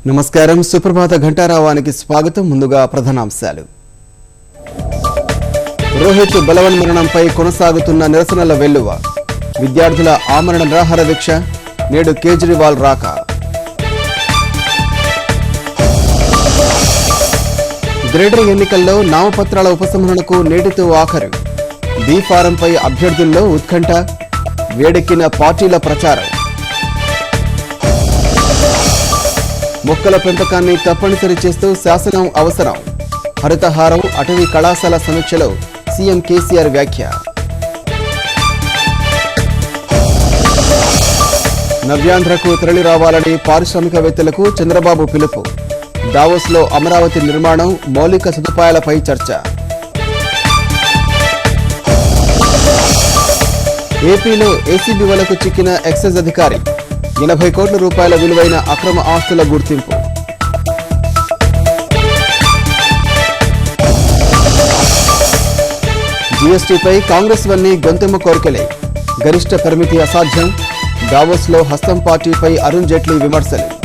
నమస్కారం. సుప్రభాత ఘంటారావానికి స్వాగతం. ముందుగా ప్రధానాంశాలు. రోహిత్ బలవన్మరణంపై కొనసాగుతున్న నిరసనల వెల్లువ. విద్యార్థుల ఆమరణ నిరాహార దీక్ష. నేడు కేజ్రీవాల్ రాక. గ్రేటర్ ఎన్నికల్లో నామపత్రాల ఉపసంహరణకు నేటితో ఆఖరు. బీ ఫారంపై అభ్యర్థుల్లో ఉత్కంఠ. వేడెక్కిన పార్టీల ప్రచారం. మొక్కల పెంపకాన్ని తప్పనిసరి చేస్తూ శాసనం అవసరం. హరితహారం అటవీ కళాశాల సమీక్షలో సీఎం కేసీఆర్ వ్యాఖ్య. నవ్యాంధ్రకు తరలి రావాలని పారిశ్రామికవేత్తలకు చంద్రబాబు పిలుపు. దావోస్లో అమరావతి నిర్మాణం, మౌలిక సదుపాయాలపై చర్చ. ఏపీలో ఏసీబీ వలకు చిక్కిన ఎక్సైజ్ అధికారి. 80 కోట్ల రూపాయల విలువైన అక్రమ ఆస్తుల గుర్తింపు. జీఎస్టీపై కాంగ్రెస్ వన్నీ గొంతెమ్మ కోరికలే. గరిష్ట పరిమితి అసాధ్యం. దావోస్లో హస్తం పార్టీపై అరుణ్ జైట్లీ విమర్శలు.